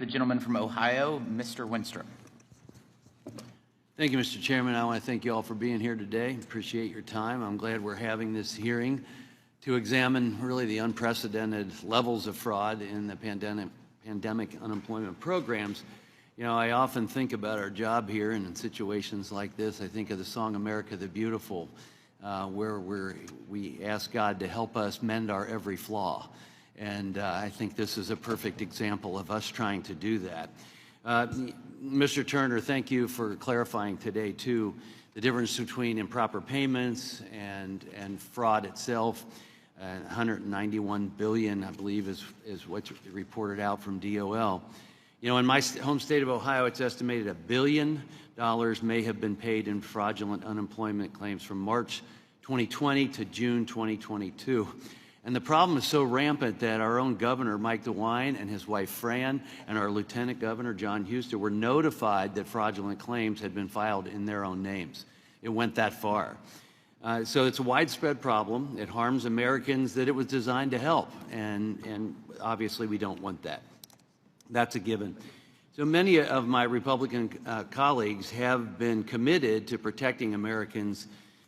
the gentleman from Ohio, Mr. Wenstrup. Thank you, Mr. Chairman. I want to thank you all for being here today. Appreciate your time. I'm glad we're having this hearing to examine really the unprecedented levels of fraud in the pandemic unemployment programs. You know, I often think about our job here, and in situations like this, I think of the song America the Beautiful, where we ask God to help us mend our every flaw. And I think this is a perfect example of us trying to do that. Mr. Turner, thank you for clarifying today, too, the difference between improper payments and fraud itself. 191 billion, I believe, is what's reported out from DOL. You know, in my home state of Ohio, it's estimated $1 billion may have been paid in fraudulent unemployment claims from March 2020 to June 2022. And the problem is so rampant that our own governor, Mike DeWine, and his wife, Fran, and our lieutenant governor, John Husted, were notified that fraudulent claims had been filed in their own names. It went that far. So it's a widespread problem. It harms Americans that it was designed to help, and obviously we don't want that. That's a given. So many of my Republican colleagues have been committed to protecting Americans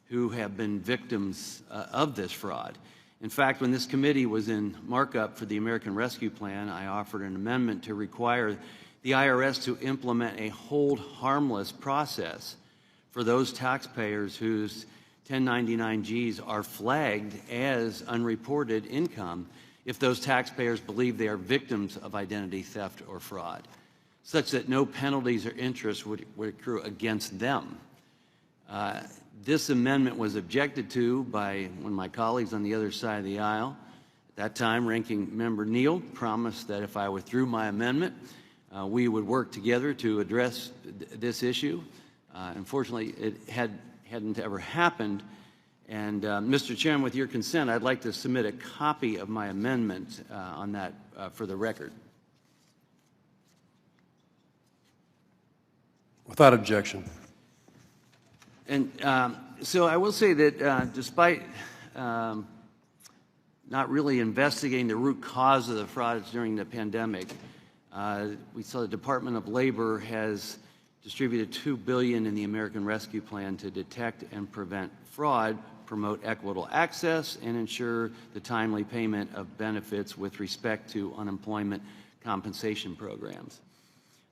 who have been victims of this fraud. In fact, when this committee was in markup for the American Rescue Plan, I offered an amendment to require the IRS to implement a hold harmless process for those taxpayers whose 1099-Gs are flagged as unreported income if those taxpayers believe they are victims of identity theft or fraud, such that no penalties or interest would accrue against them. This amendment was objected to by one of my colleagues on the other side of the aisle. At that time, Ranking Member Neal promised that if I withdrew my amendment, we would work together to address this issue. Unfortunately, it hadn't ever happened. And Mr. Chairman, with your consent, I'd like to submit a copy of my amendment on that for the record. Without objection. And so I will say that despite not really investigating the root cause of the frauds during the pandemic, we saw the Department of Labor has distributed $2 billion in the American Rescue Plan to detect and prevent fraud, promote equitable access, and ensure the timely payment of benefits with respect to unemployment compensation programs.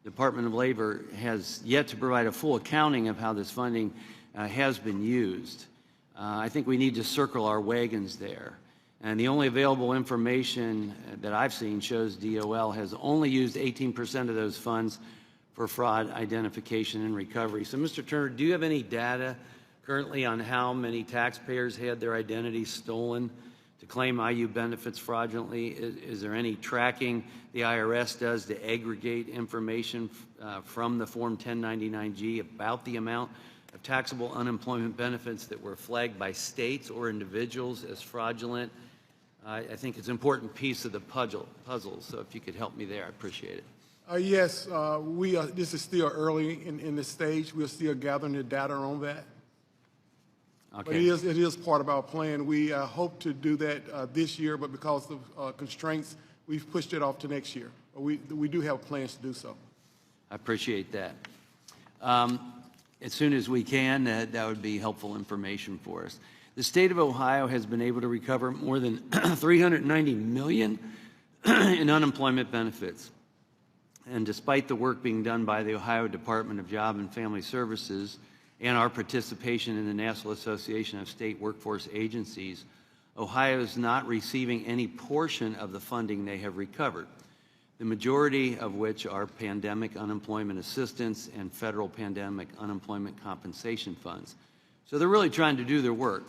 The Department of Labor has yet to provide a full accounting of how this funding has been used. I think we need to circle our wagons there. And the only available information that I've seen shows DOL has only used 18% of those funds for fraud identification and recovery. So, Mr. Turner, do you have any data currently on how many taxpayers had their identities stolen to claim IU benefits fraudulently? Is there any tracking the IRS does to aggregate information from the Form 1099-G about the amount of taxable unemployment benefits that were flagged by states or individuals as fraudulent? I think it's an important piece of the puzzle, so if you could help me there, I appreciate it. Yes, this is still early in this stage. We're still gathering the data on that. Okay. But it is part of our plan. We hope to do that this year, but because of constraints, we've pushed it off to next year. But we do have plans to do so. I appreciate that. As soon as we can, that would be helpful information for us. The state of Ohio has been able to recover more than $390 million in unemployment benefits. And despite the work being done by the Ohio Department of Job and Family Services and our participation in the National Association of State Workforce Agencies, Ohio is not receiving any portion of the funding they have recovered, the majority of which are pandemic unemployment assistance and federal pandemic unemployment compensation funds. So they're really trying to do their work.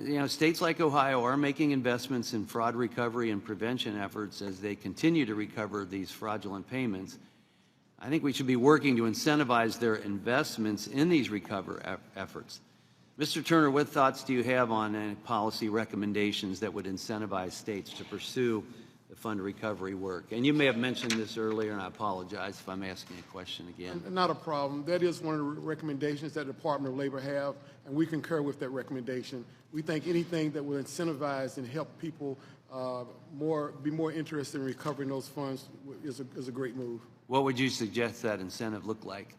You know, states like Ohio are making investments in fraud recovery and prevention efforts as they continue to recover these fraudulent payments. I think we should be working to incentivize their investments in these recovery efforts. Mr. Turner, what thoughts do you have on any policy recommendations that would incentivize states to pursue the fund recovery work? And you may have mentioned this earlier, and I apologize if I'm asking a question again. Not a problem. That is one of the recommendations that the Department of Labor have, and we concur with that recommendation. We think anything that will incentivize and help people be more interested in recovering those funds is a great move. What would you suggest that incentive look like?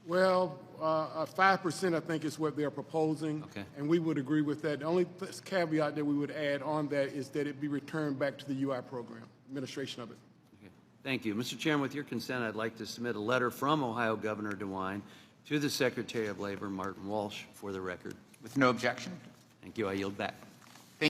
Well, 5% I think is what they're proposing. Okay. And we would agree with that. The only caveat that we would add on that is that it be returned back to the UI program, administration of it. Okay. Thank you. Mr. Chairman, with your consent, I'd like to submit a letter from Ohio Governor DeWine to the Secretary of Labor, Martin Walsh, for the record. With no objection. Thank you. I yield back.